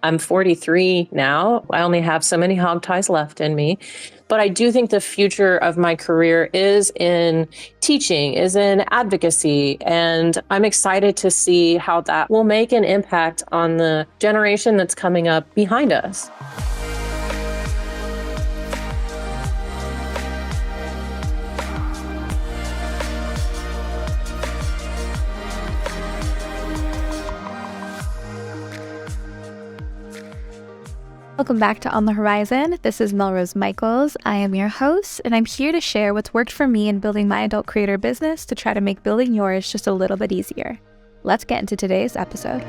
I'm 43 now. I only have so many hog ties left in me. But I do think the future of my career is in teaching, is in advocacy. And I'm excited to see how that will make an impact on the generation that's coming up behind us. Welcome back to On the Horizon. This is Melrose Michaels. I am your host, and I'm here to share what's worked for me in building my adult creator business to try to make building yours just a little bit easier. Let's get into today's episode.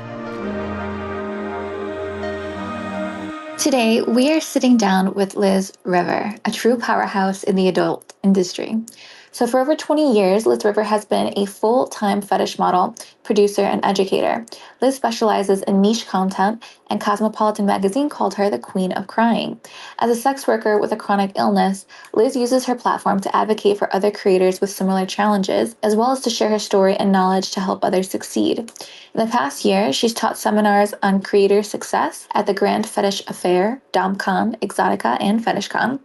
Today, we are sitting down with Liz River, a true powerhouse in the adult industry. So for over 20 years, Liz River has been a full-time fetish model, producer, and educator. Liz specializes in niche content, and Cosmopolitan magazine called her the Queen of Crying. As a sex worker with a chronic illness, Liz uses her platform to advocate for other creators with similar challenges, as well as to share her story and knowledge to help others succeed. In the past year, she's taught seminars on creator success at the Grand Fetish Affair, DomCon, Exotica, and FetishCon.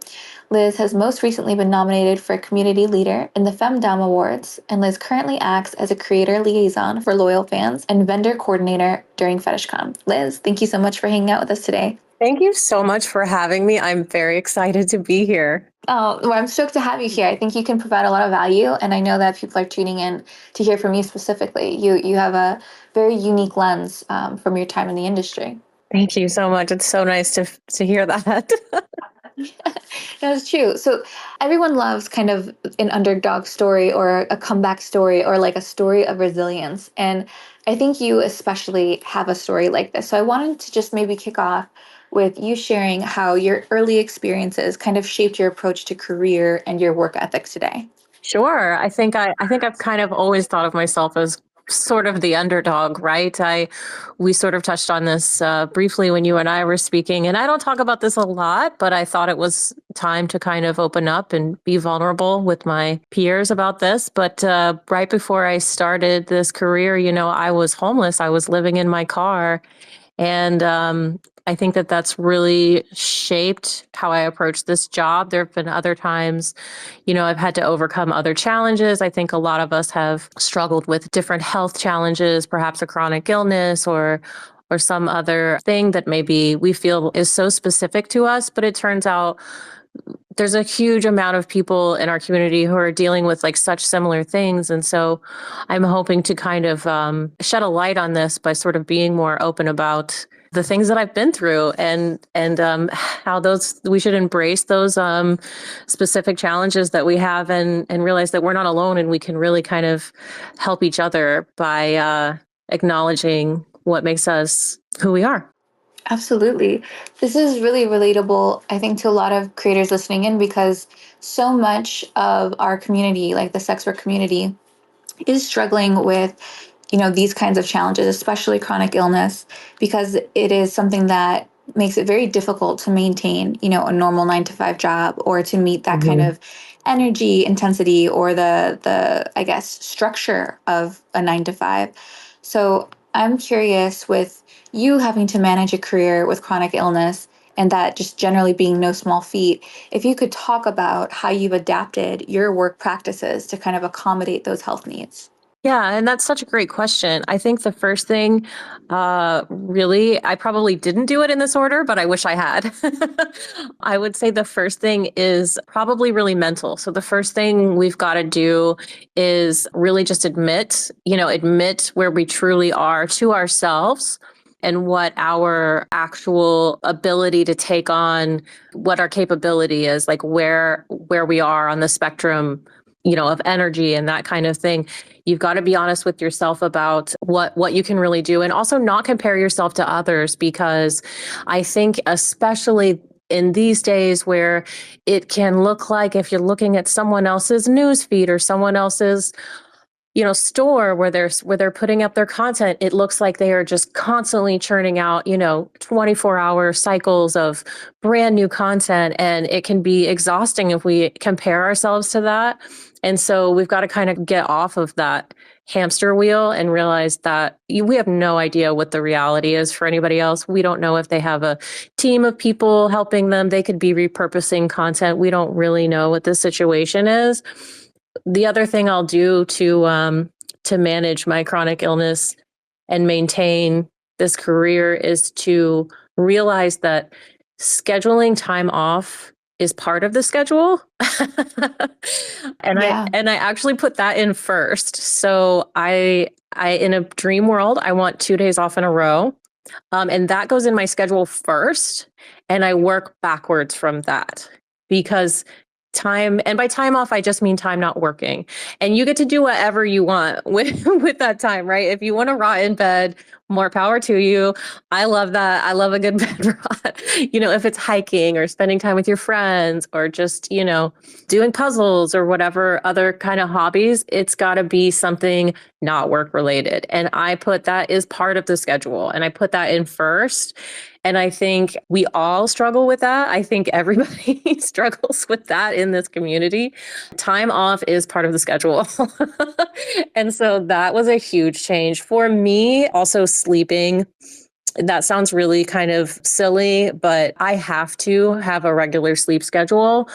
Liz has most recently been nominated for Community Leader in the Femdom Awards, and Liz currently acts as a creator liaison for loyal fans and vendor coordinator during FetishCon. Liz, thank you so much for hanging out with us today. Thank you so much for having me. I'm very excited to be here. Oh, well, I'm stoked to have you here. I think you can provide a lot of value, and I know that people are tuning in to hear from you specifically. You have a very unique lens from your time in the industry. Thank you so much. It's so nice to hear that. That's true. So everyone loves kind of an underdog story or a comeback story or like a story of resilience. And I think you especially have a story like this. So I wanted to just maybe kick off with you sharing how your early experiences kind of shaped your approach to career and your work ethics today. Sure. I think I've kind of always thought of myself as sort of the underdog, right? We sort of touched on this briefly when you and I were speaking, and I don't talk about this a lot, but I thought it was time to kind of open up and be vulnerable with my peers about this. But right before I started this career, I was homeless. I was living in my car, and I think that that's really shaped how I approach this job. There have been other times, I've had to overcome other challenges. I think a lot of us have struggled with different health challenges, perhaps a chronic illness or some other thing that maybe we feel is so specific to us. But it turns out there's a huge amount of people in our community who are dealing with like such similar things. And so I'm hoping to kind of shed a light on this by sort of being more open about the things that I've been through and how we should embrace those specific challenges that we have and realize that we're not alone and we can really kind of help each other by acknowledging what makes us who we are. Absolutely. This is really relatable, I think, to a lot of creators listening in because so much of our community, like the sex work community, is struggling with these kinds of challenges, especially chronic illness, because it is something that makes it very difficult to maintain, a normal 9-to-5 job or to meet that kind of energy intensity or the I guess structure of a 9-to-5. So I'm curious, with you having to manage a career with chronic illness and that just generally being no small feat, if you could talk about how you've adapted your work practices to kind of accommodate those health needs. Yeah, and that's such a great question. I think the first thing, really, I probably didn't do it in this order, but I wish I had. I would say the first thing is probably really mental. So the first thing we've got to do is really just admit where we truly are to ourselves and what our actual ability to take on, what our capability is, like where we are on the spectrum, of energy and that kind of thing. You've got to be honest with yourself about what you can really do, and also not compare yourself to others, because I think especially in these days where it can look like if you're looking at someone else's newsfeed or someone else's store where they're putting up their content, it looks like they are just constantly churning out, 24-hour cycles of brand new content. And it can be exhausting if we compare ourselves to that. And so we've got to kind of get off of that hamster wheel and realized that we have no idea what the reality is for anybody else. We don't know if they have a team of people helping them. They could be repurposing content. We don't really know what the situation is. The other thing I'll do to manage my chronic illness and maintain this career is to realize that scheduling time off is part of the schedule. Yeah. And I actually put that in first. So I in a dream world, I want 2 days off in a row. And that goes in my schedule first. And I work backwards from that because time, and by time off, I just mean time not working. And you get to do whatever you want with that time, right? If you want to rot in bed, more power to you. I love that. I love a good bed rot. If it's hiking or spending time with your friends or just, doing puzzles or whatever other kind of hobbies, it's got to be something not work related. And I put that as part of the schedule and I put that in first. And I think we all struggle with that. I think everybody struggles with that in this community. Time off is part of the schedule. And so that was a huge change for me. Also, sleeping. That sounds really kind of silly, but I have to have a regular sleep schedule.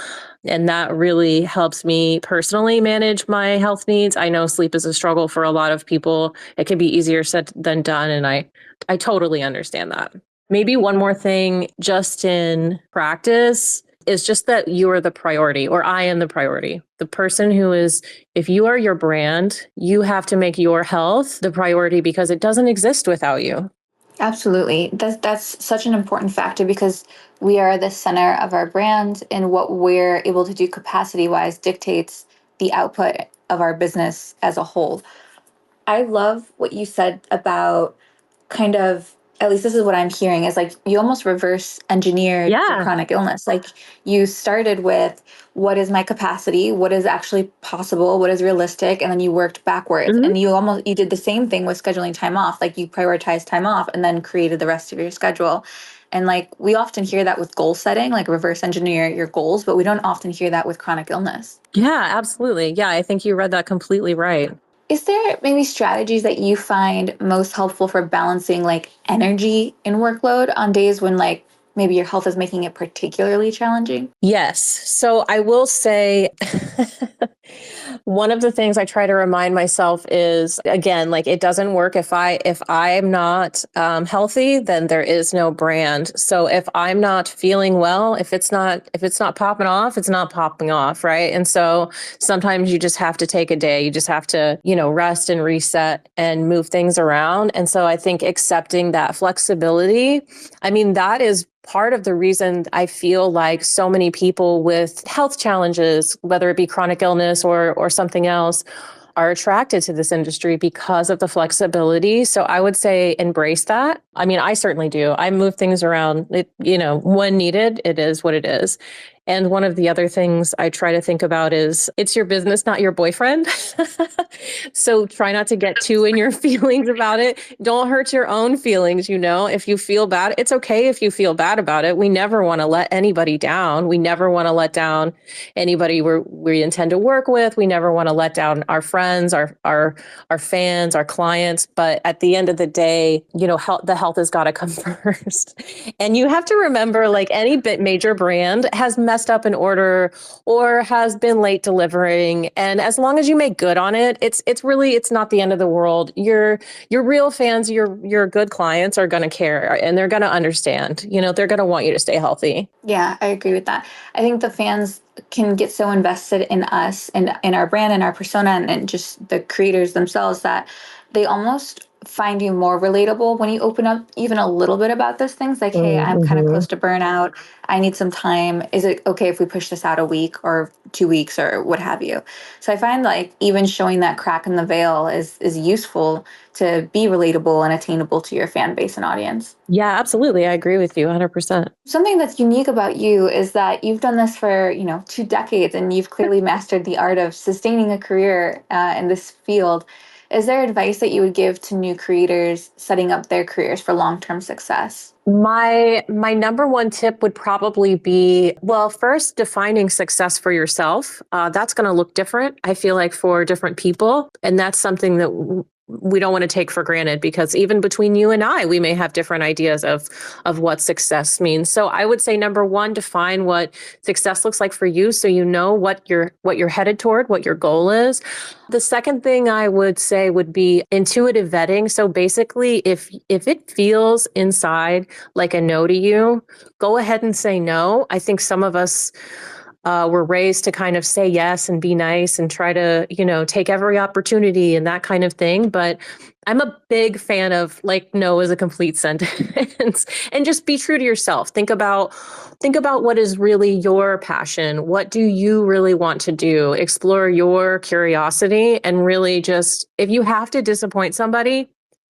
And that really helps me personally manage my health needs. I know sleep is a struggle for a lot of people. It can be easier said than done. And I totally understand that. Maybe one more thing, just in practice, is just that you are the priority, or I am the priority. The person who is, if you are your brand, you have to make your health the priority because it doesn't exist without you. Absolutely. That's such an important factor because we are the center of our brand, and what we're able to do capacity wise dictates the output of our business as a whole. I love what you said about kind of, at least this is what I'm hearing, is like you almost reverse engineered your Yeah. chronic illness. Like you started with what is my capacity, what is actually possible, what is realistic, and then you worked backwards. Mhm. And you did the same thing with scheduling time off. Like you prioritized time off and then created the rest of your schedule. And like we often hear that with goal setting, like reverse engineer your goals, but we don't often hear that with chronic illness. Yeah, absolutely. Yeah, I think you read that completely right. Is there maybe strategies that you find most helpful for balancing like energy and workload on days when like maybe your health is making it particularly challenging? Yes. So I will say one of the things I try to remind myself is again, like it doesn't work if I'm not healthy, then there is no brand. So if I'm not feeling well, if it's not popping off, it's not popping off, right? And so sometimes you just have to take a day. You just have to, rest and reset and move things around. And so I think accepting that flexibility, I mean, that is part of the reason I feel like so many people with health challenges, whether it be chronic illness or something else, are attracted to this industry because of the flexibility. So I would say embrace that. I mean, I certainly do. I move things around. When needed, it is what it is. And one of the other things I try to think about is it's your business, not your boyfriend. So try not to get too in your feelings about it. Don't hurt your own feelings. If you feel bad, it's okay if you feel bad about it. We never want to let anybody down. We never want to let down anybody we intend to work with. We never want to let down our friends, our fans, our clients. But at the end of the day, the health has got to come first. And you have to remember, like any major brand has messed up an order or has been late delivering. And as long as you make good on it, it's not the end of the world. Your real fans, your good clients are going to care and they're going to understand. They're going to want you to stay healthy. Yeah, I agree with that. I think the fans can get so invested in us and in our brand and our persona and just the creators themselves that they almost find you more relatable when you open up even a little bit about those things. Like, hey, I'm kind of Mm-hmm. close to burnout. I need some time. Is it okay if we push this out a week or 2 weeks or what have you? So I find like even showing that crack in the veil is useful to be relatable and attainable to your fan base and audience. Yeah, absolutely. I agree with you 100%. Something that's unique about you is that you've done this for, 2 decades and you've clearly mastered the art of sustaining a career in this field. Is there advice that you would give to new creators setting up their careers for long-term success? My number one tip would probably be, well, first defining success for yourself. That's going to look different, I feel like, for different people, and that's something that we don't want to take for granted, because even between you and I, we may have different ideas of what success means. So I would say, number one, define what success looks like for you, so you know what you're headed toward, what your goal is. The second thing I would say would be intuitive vetting. So basically, if it feels inside like a no to you, go ahead and say no. I think some of us were raised to kind of say yes and be nice and try to, take every opportunity and that kind of thing. But I'm a big fan of, like, no is a complete sentence and just be true to yourself. Think about what is really your passion. What do you really want to do? Explore your curiosity, and really, just, if you have to disappoint somebody,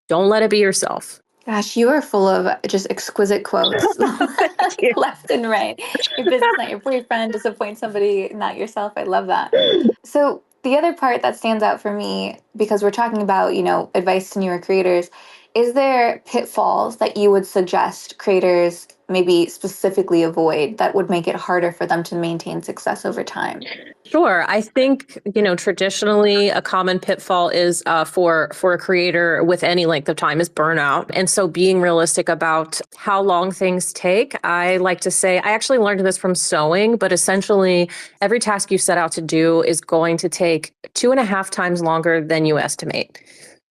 don't let it be yourself. Gosh, you are full of just exquisite quotes Thank you. left and right. Your business, not your boyfriend, disappoint somebody, not yourself. I love that. So the other part that stands out for me, because we're talking about, advice to newer creators, is there pitfalls that you would suggest creators maybe specifically avoid that would make it harder for them to maintain success over time? Sure. I think, traditionally a common pitfall is for a creator with any length of time is burnout. And so being realistic about how long things take, I like to say, I actually learned this from sewing, but essentially every task you set out to do is going to take 2.5 times longer than you estimate.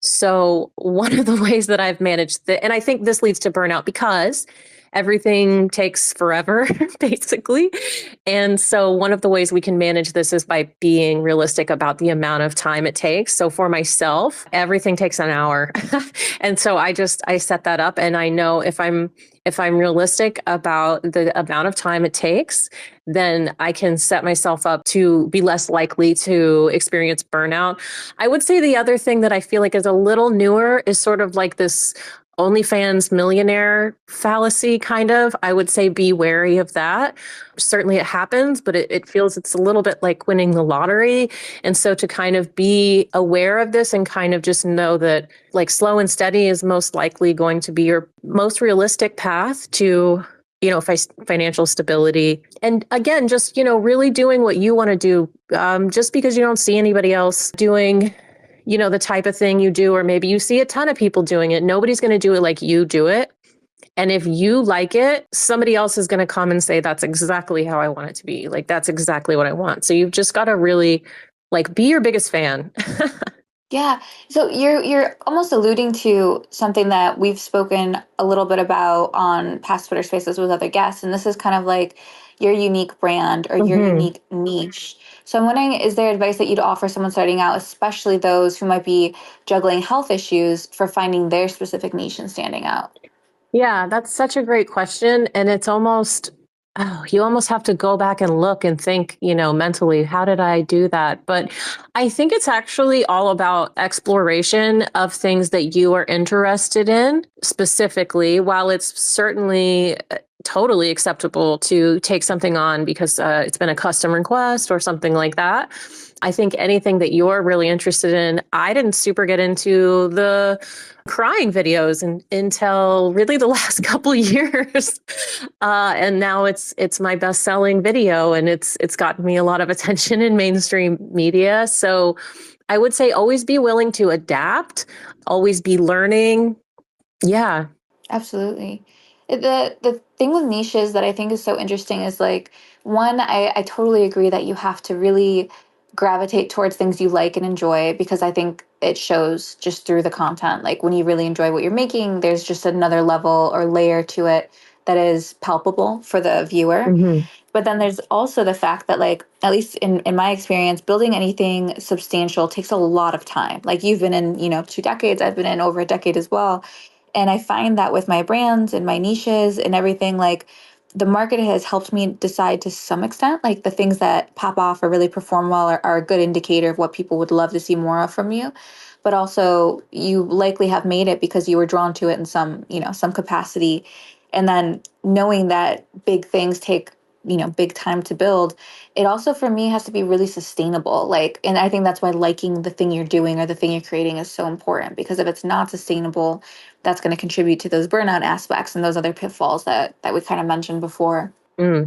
So one of the ways that I've managed and I think this leads to burnout because everything takes forever, basically. And so one of the ways we can manage this is by being realistic about the amount of time it takes. So for myself, everything takes an hour. And so I set that up, and I know if I'm realistic about the amount of time it takes, then I can set myself up to be less likely to experience burnout. I would say the other thing that I feel like is a little newer is sort of like this OnlyFans millionaire fallacy, kind of. I would say be wary of that. Certainly it happens, but it feels it's a little bit like winning the lottery. And so to kind of be aware of this and kind of just know that, like, slow and steady is most likely going to be your most realistic path to, financial stability. And again, just, really doing what you want to do. Just because you don't see anybody else doing, the type of thing you do, or maybe you see a ton of people doing it, nobody's going to do it like you do it. And if you like it, somebody else is going to come and say, that's exactly how I want it to be. Like, that's exactly what I want. So you've just got to really, like, be your biggest fan. Yeah. So you're almost alluding to something that we've spoken a little bit about on past Twitter Spaces with other guests, and this is kind of like your unique brand or your Hmm. unique niche. So I'm wondering, is there advice that you'd offer someone starting out, especially those who might be juggling health issues, for finding their specific niche and standing out? Yeah, that's such a great question. And it's almost, you almost have to go back and look and think, mentally, how did I do that? But I think it's actually all about exploration of things that you are interested in specifically. While it's certainly totally acceptable to take something on because it's been a custom request or something like that, I think anything that you're really interested in, I didn't super get into the crying videos until really the last couple of years, and now it's my best selling video, and it's gotten me a lot of attention in mainstream media. So I would say always be willing to adapt, always be learning. Yeah. Absolutely. The thing with niches that I think is so interesting is like, one, I totally agree that you have to really gravitate towards things you like and enjoy, because I think it shows just through the content. Like when you really enjoy what you're making, there's just another level or layer to it that is palpable for the viewer. Hmm. But then there's also the fact that, like, at least in my experience, building anything substantial takes a lot of time. Like you've been in, 2 decades, I've been in over a decade as well. And I find that with my brands and my niches and everything, like the market has helped me decide to some extent, like the things that pop off or really perform well are a good indicator of what people would love to see more of from you. But also you likely have made it because you were drawn to it in some capacity. And then knowing that big things take big time to build, it also for me has to be really sustainable. Like, and I think that's why liking the thing you're doing or the thing you're creating is so important, because if it's not sustainable, that's going to contribute to those burnout aspects and those other pitfalls that we kind of mentioned before.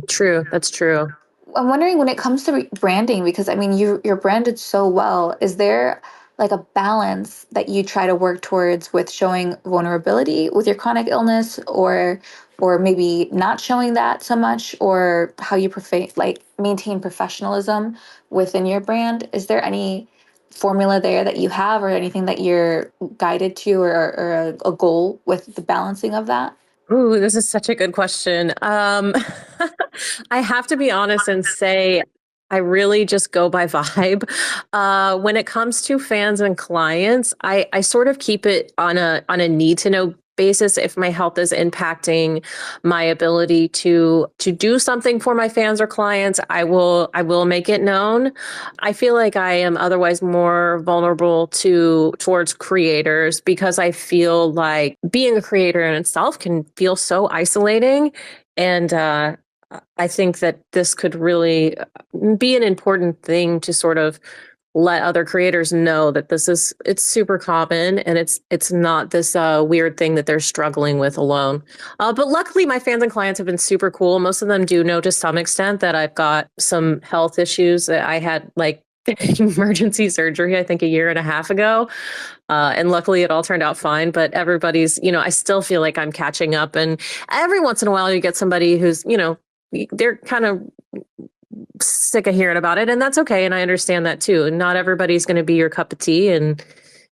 True. That's true. I'm wondering when it comes to branding, because I mean, you're branded so well. Is there like a balance that you try to work towards with showing vulnerability with your chronic illness, or maybe not showing that so much, or how you like maintain professionalism within your brand? Is there any formula there that you have, or anything that you're guided to, or a goal with the balancing of that? Ooh, this is such a good question. I have to be honest and say I really just go by vibe. When it comes to fans and clients, I sort of keep it on a need to know basis. If my health is impacting my ability to do something for my fans or clients, I will make it known. I feel like I am otherwise more vulnerable to towards creators, because I feel like being a creator in itself can feel so isolating. And I think that this could really be an important thing to sort of let other creators know that it's super common, and it's not this weird thing that they're struggling with alone. But luckily my fans and clients have been super cool. Most of them do know to some extent that I've got some health issues. That I had like emergency surgery, I think a year and a half ago. And luckily it all turned out fine, but everybody's, I still feel like I'm catching up. And every once in a while you get somebody who's, they're kind of sick of hearing about it, and that's okay. And I understand that too. And not everybody's going to be your cup of tea, and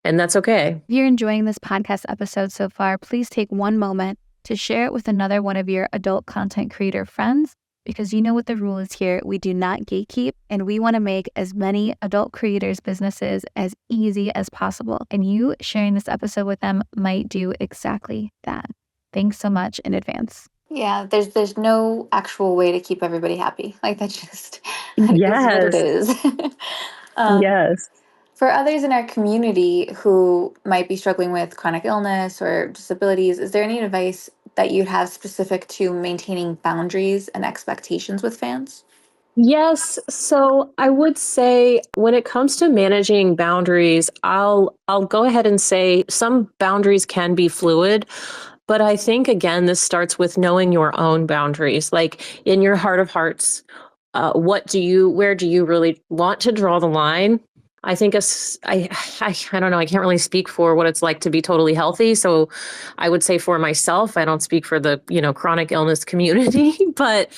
that's okay. If you're enjoying this podcast episode so far, please take one moment to share it with another one of your adult content creator friends, because you know what the rule is here. We do not gatekeep, and we want to make as many adult creators' businesses as easy as possible. And you sharing this episode with them might do exactly that. Thanks so much in advance. Yeah, there's no actual way to keep everybody happy. Like that just that is what it Yes. is. um, Yes. for others in our community who might be struggling with chronic illness or disabilities, is there any advice that you have specific to maintaining boundaries and expectations with fans? Yes. So I would say when it comes to managing boundaries, I'll go ahead and say some boundaries can be fluid. But I think, again, this starts with knowing your own boundaries, like in your heart of hearts. Where do you really want to draw the line? I think I don't know. I can't really speak for what it's like to be totally healthy. So I would say for myself, I don't speak for the, chronic illness community, but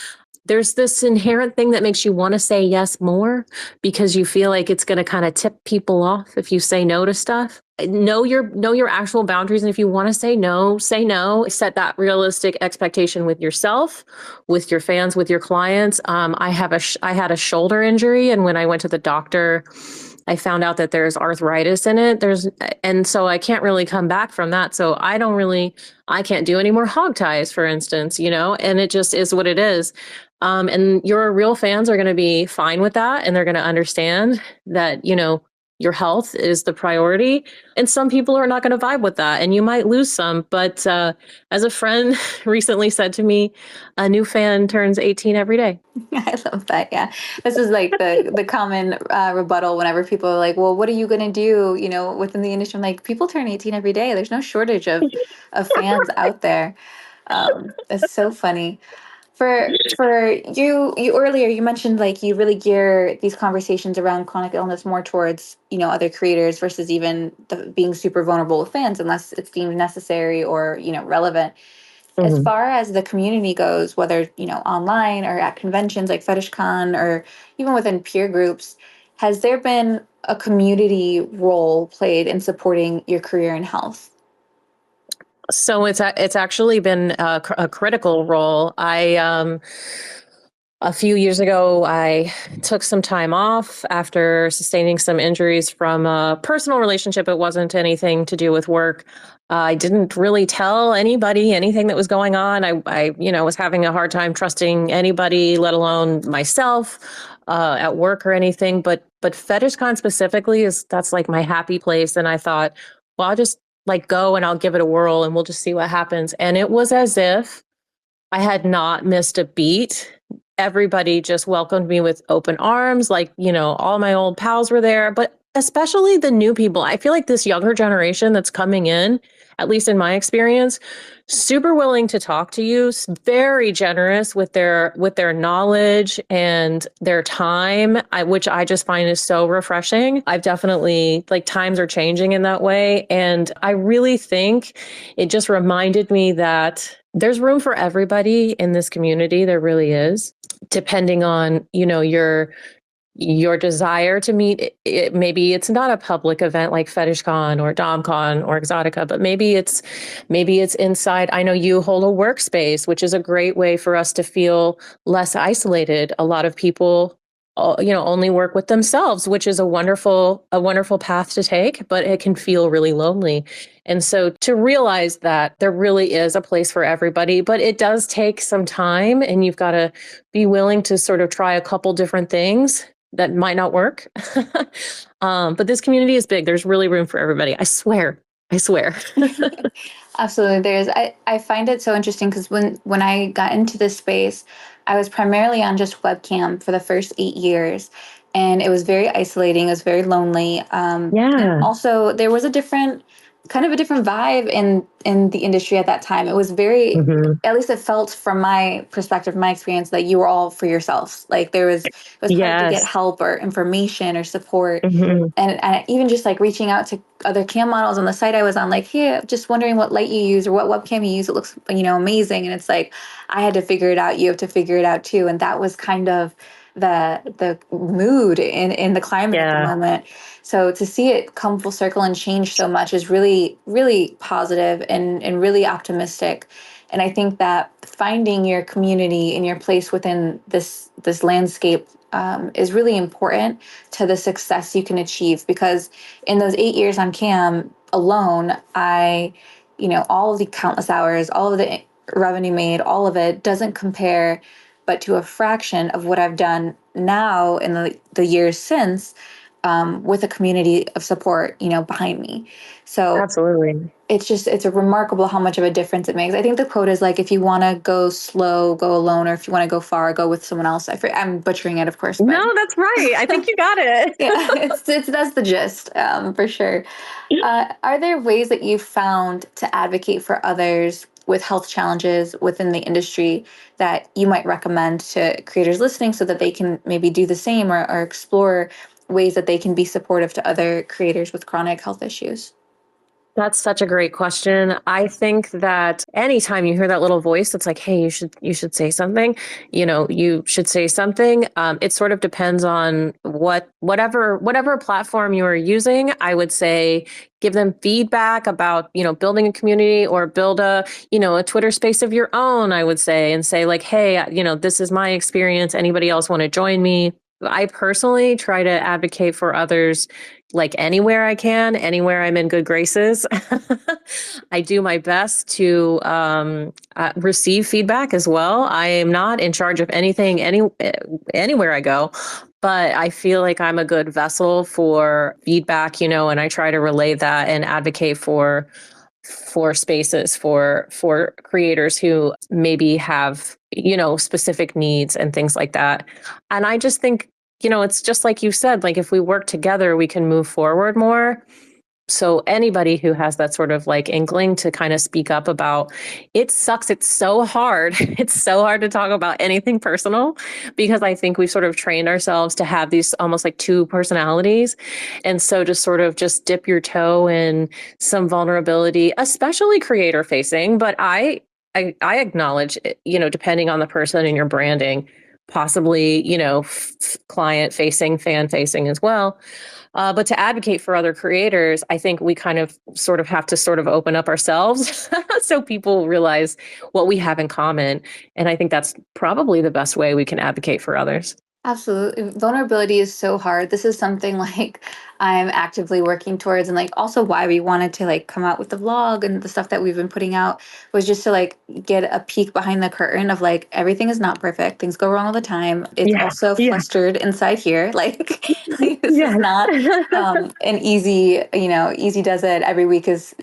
there's this inherent thing that makes you want to say yes more, because you feel like it's going to kind of tip people off if you say no to stuff. Know your actual boundaries, and if you want to say no, say no. Set that realistic expectation with yourself, with your fans, with your clients. I had a shoulder injury, and when I went to the doctor, I found out that there's arthritis in it. And so I can't really come back from that. So I can't do any more hog ties, for instance, and it just is what it is. And your real fans are going to be fine with that. And they're going to understand that, your health is the priority. And some people are not going to vibe with that. And you might lose some. But as a friend recently said to me, a new fan turns 18 every day. I love that. Yeah, this is like the common rebuttal whenever people are like, "Well, what are you going to do?" Within the industry, I'm like, people turn 18 every day. There's no shortage of fans out there. It's so funny. For you earlier, you mentioned like you really gear these conversations around chronic illness more towards other creators versus even being super vulnerable with fans, unless it's deemed necessary or relevant. As Mhm. far as the community goes, whether online or at conventions like FetishCon, or even within peer groups, has there been a community role played in supporting your career in health? So it's actually been a critical role. A few years ago, I took some time off after sustaining some injuries from a personal relationship. It wasn't anything to do with work. I didn't really tell anybody anything that was going on. I was having a hard time trusting anybody, let alone myself, at work or anything. But FetishCon specifically that's like my happy place. And I thought, well, I'll just like go and I'll give it a whirl and we'll just see what happens. And it was as if I had not missed a beat. everybody just welcomed me with open arms. Like, all my old pals were there, but especially the new people. I feel like this younger generation that's coming in, at least in my experience, super willing to talk to you, very generous with their knowledge and their time, which I just find is so refreshing. I've definitely, like, times are changing in that way. And I really think it just reminded me that there's room for everybody in this community. There really is, depending on, your desire to meet. Maybe it's not a public event like FetishCon or DomCon or Exotica, but maybe it's inside. I know you hold a workspace, which is a great way for us to feel less isolated. A lot of people only work with themselves, which is a wonderful path to take, but it can feel really lonely. And so to realize that there really is a place for everybody, but it does take some time, and you've got to be willing to sort of try a couple different things that might not work. But this community is big. There's really room for everybody. I swear. Absolutely. I find it so interesting because when I got into this space, I was primarily on just webcam for the first 8 years. And it was very isolating. It was very lonely. And Yeah. also there was a different vibe in the industry at that time. It was very, Mhm. at least it felt from my perspective, my experience, that you were all for yourselves. Like it was hard to get Yes. help or information or support. Mhm. And even just like reaching out to other cam models on the site I was on, like, hey, just wondering what light you use or what webcam you use. It looks, amazing. And it's like, I had to figure it out. You have to figure it out too. And that was kind of the mood in the climate at the Yeah. moment. So to see it come full circle and change so much is really, really positive and really optimistic. And I think that finding your community and your place within this landscape is really important to the success you can achieve. Because in those 8 years on cam alone, all of the countless hours, all of the revenue made, all of it doesn't compare but to a fraction of what I've done now in the years since, with a community of support, behind me. So Absolutely. it's a remarkable how much of a difference it makes. I think the quote is like, if you want to go slow, go alone, or if you want to go far, go with someone else. I'm butchering it, of course, but No, that's right. I think you got it. yeah, it's that's the gist, for sure. Are there ways that you've found to advocate for others with health challenges within the industry that you might recommend to creators listening so that they can maybe do the same or explore ways that they can be supportive to other creators with chronic health issues? That's such a great question. I think that anytime you hear that little voice that's like, "Hey, you should say something," you should say something. It sort of depends on whatever platform you are using. I would say give them feedback about building a community, or build a Twitter space of your own. I would say, and say like, "Hey, this is my experience. Anybody else want to join me?" I personally try to advocate for others, like, anywhere I can, anywhere I'm in good graces. I do my best to receive feedback as well. I am not in charge of anything anywhere I go, but I feel like I'm a good vessel for feedback, and I try to relay that and advocate for spaces for creators who maybe have specific needs and things like that. And I just think it's just like you said, like, if we work together we can move forward more. So anybody who has that sort of like inkling to kind of speak up about it, sucks. It's so hard. It's so hard to talk about anything personal, because I think we've sort of trained ourselves to have these almost like two personalities. And so just sort of just dip your toe in some vulnerability, especially creator facing. But I acknowledge, depending on the person and your branding, possibly, client facing, fan facing as well. But to advocate for other creators, I think we kind of sort of have to sort of open up ourselves so people realize what we have in common. And I think that's probably the best way we can advocate for others. Absolutely. Vulnerability is so hard. This is something like I'm actively working towards, and like also why we wanted to like come out with the vlog and the stuff that we've been putting out was just to like get a peek behind the curtain of like everything is not perfect. Things go wrong all the time. It's Yeah. also Yeah. flustered inside here. Like this is Yes. not an easy, easy does it every week is,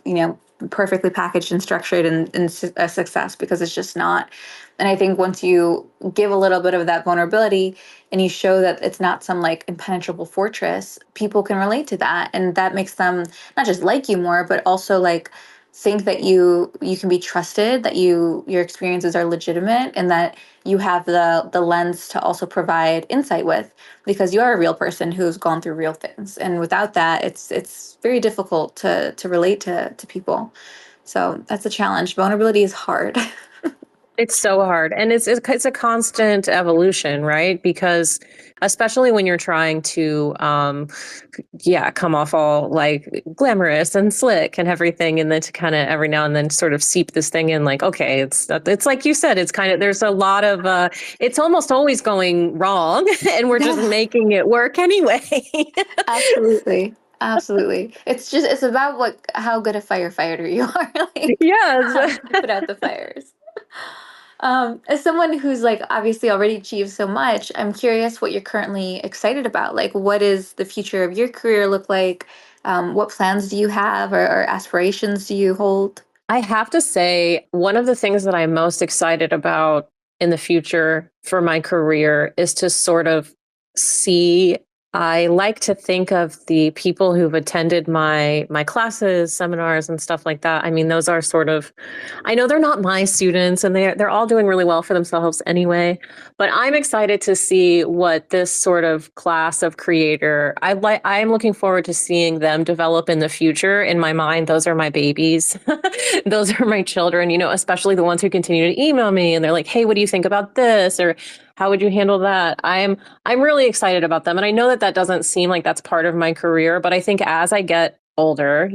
perfectly packaged and structured and a success, because it's just not. And I think once you give a little bit of that vulnerability and you show that it's not some like impenetrable fortress, people can relate to that, and that makes them not just like you more, but also like think that you can be trusted, that your experiences are legitimate, and that you have the lens to also provide insight with, because you are a real person who's gone through real things. And without that, it's very difficult to relate to people. So that's a challenge. Vulnerability is hard. It's so hard. And it's a constant evolution, right? Because especially when you're trying to, yeah, come off all like glamorous and slick and everything. And then to kind of every now and then sort of seep this thing in like, okay, it's like you said, it's kind of, there's a lot of, it's almost always going wrong and we're just Yeah, making it work anyway. absolutely. Absolutely. It's about how good a firefighter you are, like how Yes. you put out the fires. As someone who's like obviously already achieved so much, I'm curious what you're currently excited about. Like, what does the future of your career look like? What plans do you have, or aspirations do you hold? I have to say, one of the things that I'm most excited about in the future for my career is to sort of see. I like to think of the people who've attended my classes, seminars, and stuff like that. I mean, those are sort of, I know they're not my students and they're all doing really well for themselves anyway, but I'm excited to see what this sort of class of creator, I'm looking forward to seeing them develop in the future. In my mind, those are my babies. Those are my children, especially the ones who continue to email me and they're like, "Hey, what do you think about this?" or "How would you handle that?" I'm really excited about them. And I know that that doesn't seem like that's part of my career, but I think as I get older,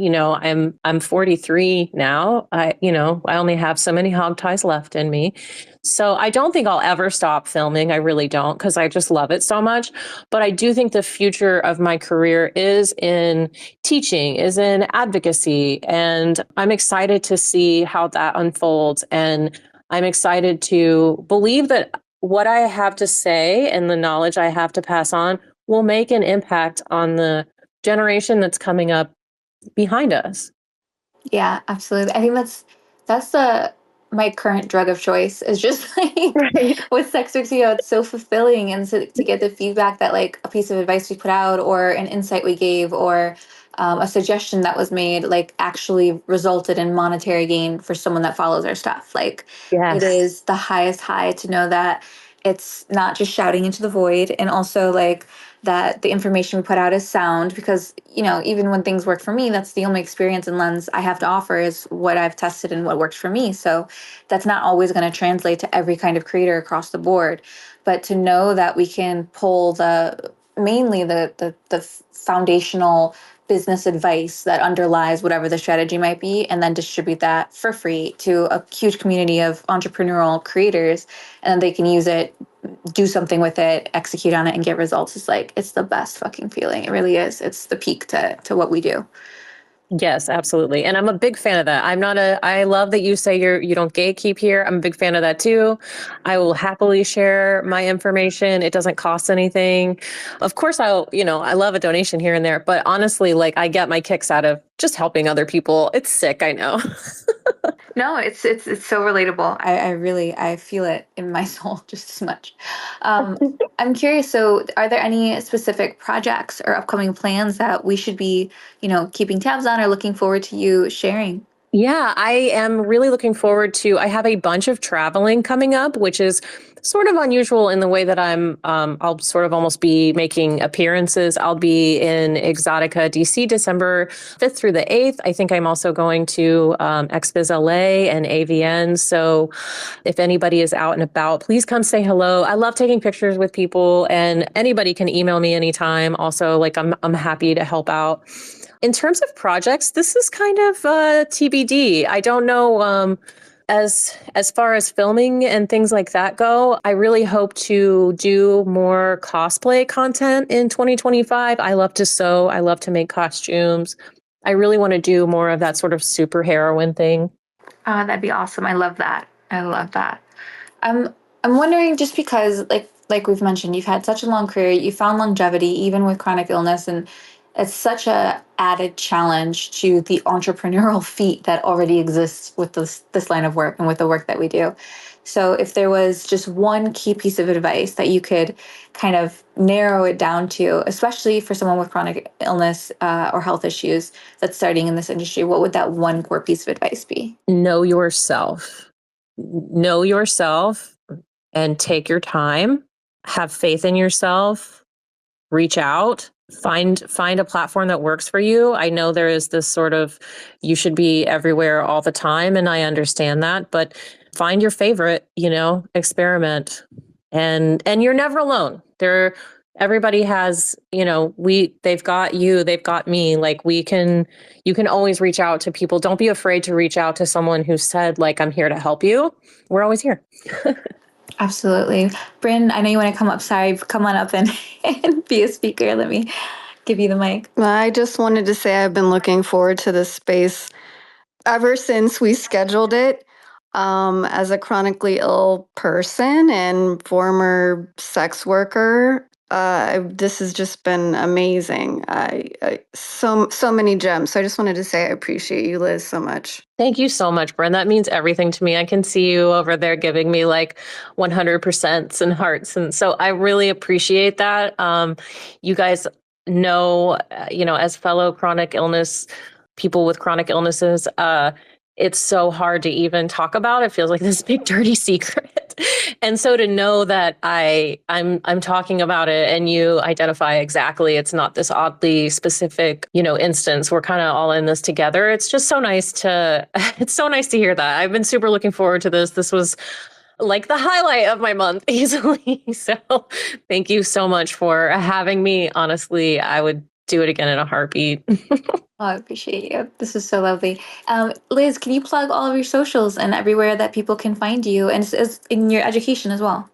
I'm 43 now. I only have so many hog ties left in me. So I don't think I'll ever stop filming. I really don't, because I just love it so much. But I do think the future of my career is in teaching, is in advocacy. And I'm excited to see how that unfolds. And I'm excited to believe that what I have to say and the knowledge I have to pass on will make an impact on the generation that's coming up behind us. Yeah, absolutely. I think that's the my current drug of choice, is just like Right. with Sex Tuxedo. It's so fulfilling, and to get the feedback that like a piece of advice we put out, or an insight we gave, or a suggestion that was made, like actually resulted in monetary gain for someone that follows our stuff. Like, it Yes. is the highest high to know that it's not just shouting into the void, and also like that the information we put out is sound, because even when things work for me, that's the only experience and lens I have to offer, is what I've tested and what works for me. So that's not always going to translate to every kind of creator across the board, but to know that we can pull the mainly the foundational business advice that underlies whatever the strategy might be, and then distribute that for free to a huge community of entrepreneurial creators, and then they can use it, do something with it, execute on it, and get results. Is like, it's the best fucking feeling. It really is. It's the peak to what we do. Yes, absolutely. And I'm a big fan of that. I love that you say you don't gatekeep here. I'm a big fan of that too. I will happily share my information. It doesn't cost anything. Of course, I love a donation here and there, but honestly, like I get my kicks out of just helping other people. It's sick, I know. No, it's so relatable. I really I feel it in my soul just as much. Um, I'm curious. So, are there any specific projects or upcoming plans that we should be, keeping tabs on, or looking forward to you sharing? Yeah, I am really looking forward to. I have a bunch of traveling coming up, which is sort of unusual in the way that I'll sort of almost be making appearances. I'll be in Exotica, DC, December 5th through the 8th. I think I'm also going to XBiz LA and AVN. So if anybody is out and about, please come say hello. I love taking pictures with people, and anybody can email me anytime. Also, like I'm happy to help out. In terms of projects, this is kind of TBD. I don't know. As far as filming and things like that go, I really hope to do more cosplay content in 2025. I love to sew. I love to make costumes. I really want to do more of that sort of super heroine thing. Oh, that'd be awesome. I love that. I love that. I'm I'm wondering, just because like we've mentioned, you've had such a long career, you found longevity even with chronic illness, and it's such a added challenge to the entrepreneurial feat that already exists with this line of work and with the work that we do. So if there was just one key piece of advice that you could kind of narrow it down to, especially for someone with chronic illness or health issues that's starting in this industry, what would that one core piece of advice be? Know yourself. Know yourself and take your time. Have faith in yourself. Reach out. Find a platform that works for you. I know there is this sort of you should be everywhere all the time, and I understand that, but find your favorite, experiment. And you're never alone. Everybody has, they've got you, they've got me. Like you can always reach out to people. Don't be afraid to reach out to someone who said, like, I'm here to help you. We're always here. Absolutely. Bryn, I know you want to come up. Sorry, come on up and, and be a speaker. Let me give you the mic. I just wanted to say I've been looking forward to this space ever since we scheduled it. As a chronically ill person and former sex worker, this has just been amazing. So many gems. So I just wanted to say I appreciate you, Liz, so much. Thank you so much, Bryn. That means everything to me. I can see you over there giving me like 100% and hearts. And so I really appreciate that. You guys know, as fellow people with chronic illnesses, it's so hard to even talk about. It feels like this big dirty secret. And so to know that I'm talking about it and you identify exactly, it's not this oddly specific, instance. We're kind of all in this together. It's just so nice it's so nice to hear that. I've been super looking forward to this. This was like the highlight of my month easily. So thank you so much for having me. Honestly, I would do it again in a heartbeat. Oh, I appreciate you. This is so lovely. Liz, can you plug all of your socials and everywhere that people can find you and in your education as well?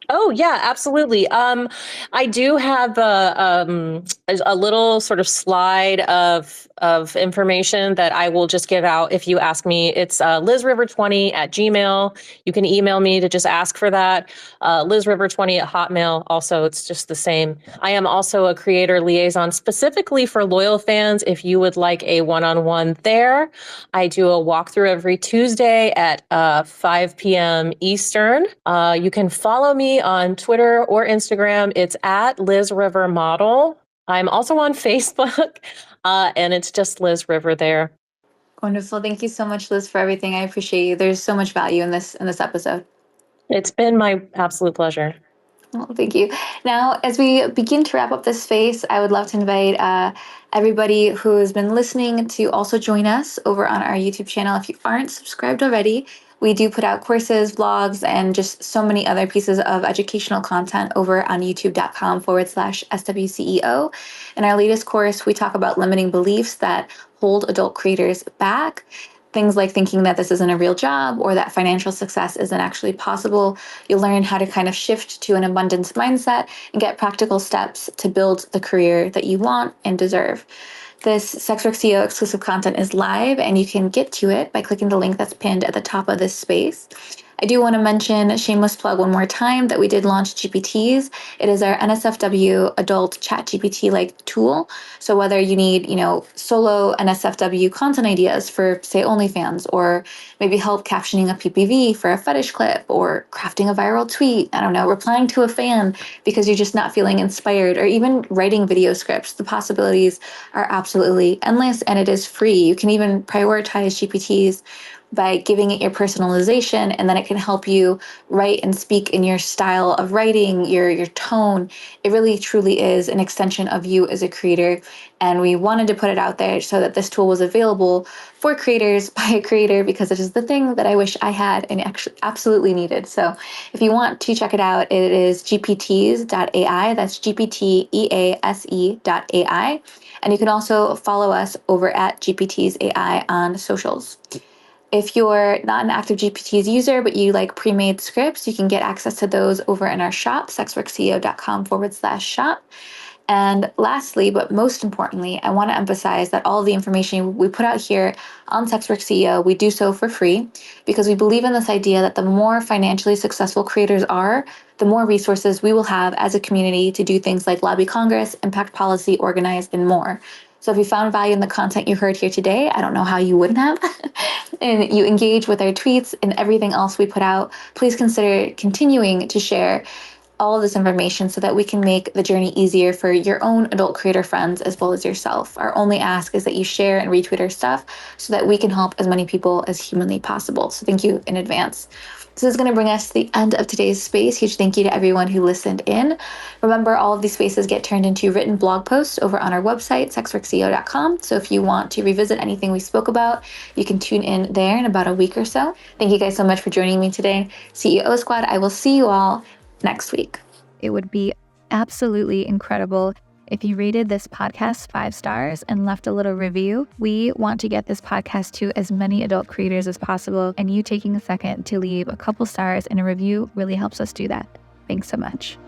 Oh yeah, absolutely. I do have a little sort of slide of information that I will just give out if you ask me. It's lizriver20@gmail. You can email me to just ask for that. Lizriver20@hotmail. Also, it's just the same. I am also a creator liaison specifically for loyal fans. If you would like a one-on-one there, I do a walkthrough every Tuesday at 5 p.m. Eastern. You can follow me on Twitter or Instagram. It's at lizrivermodel. I'm also on Facebook, and it's just Liz River there. Wonderful. Thank you so much, Liz, for everything. I appreciate you. There's so much value in this episode. It's been my absolute pleasure. Well, thank you. Now, as we begin to wrap up this space, I would love to invite everybody who has been listening to also join us over on our YouTube channel. If you aren't subscribed already, we do put out courses, vlogs, and just so many other pieces of educational content over on youtube.com/SWCEO. In our latest course, we talk about limiting beliefs that hold adult creators back. Things like thinking that this isn't a real job or that financial success isn't actually possible. You'll learn how to kind of shift to an abundance mindset and get practical steps to build the career that you want and deserve. This SWCEO exclusive content is live, and you can get to it by clicking the link that's pinned at the top of this space. I do want to mention, shameless plug one more time, that we did launch GPTs. It is our NSFW adult chat GPT-like tool. So whether you need, solo NSFW content ideas for, say, OnlyFans, or maybe help captioning a PPV for a fetish clip, or crafting a viral tweet, I don't know, replying to a fan because you're just not feeling inspired, or even writing video scripts, the possibilities are absolutely endless, and it is free. You can even prioritize GPTs by giving it your personalization, and then it can help you write and speak in your style of writing, your tone. It really truly is an extension of you as a creator, and we wanted to put it out there so that this tool was available for creators by a creator, because it is the thing that I wish I had and actually absolutely needed. So if you want to check it out, it is gpts.ai. That's gptease.ai. And you can also follow us over at gptsai on socials. If you're not an active GPTs user, but you like pre-made scripts, you can get access to those over in our shop, sexworkceo.com/shop. And lastly, but most importantly, I want to emphasize that all of the information we put out here on SWCEO, we do so for free because we believe in this idea that the more financially successful creators are, the more resources we will have as a community to do things like lobby Congress, impact policy, organize, and more. So if you found value in the content you heard here today, I don't know how you wouldn't have, and you engage with our tweets and everything else we put out, please consider continuing to share all of this information so that we can make the journey easier for your own adult creator friends as well as yourself. Our only ask is that you share and retweet our stuff so that we can help as many people as humanly possible. So thank you in advance. This is going to bring us to the end of today's space. Huge thank you to everyone who listened in. Remember, all of these spaces get turned into written blog posts over on our website, SWCEO.com. So if you want to revisit anything we spoke about, you can tune in there in about a week or so. Thank you guys so much for joining me today. CEO Squad, I will see you all next week. It would be absolutely incredible if you rated this podcast 5 stars and left a little review. We want to get this podcast to as many adult creators as possible, and you taking a second to leave a couple stars and a review really helps us do that. Thanks so much.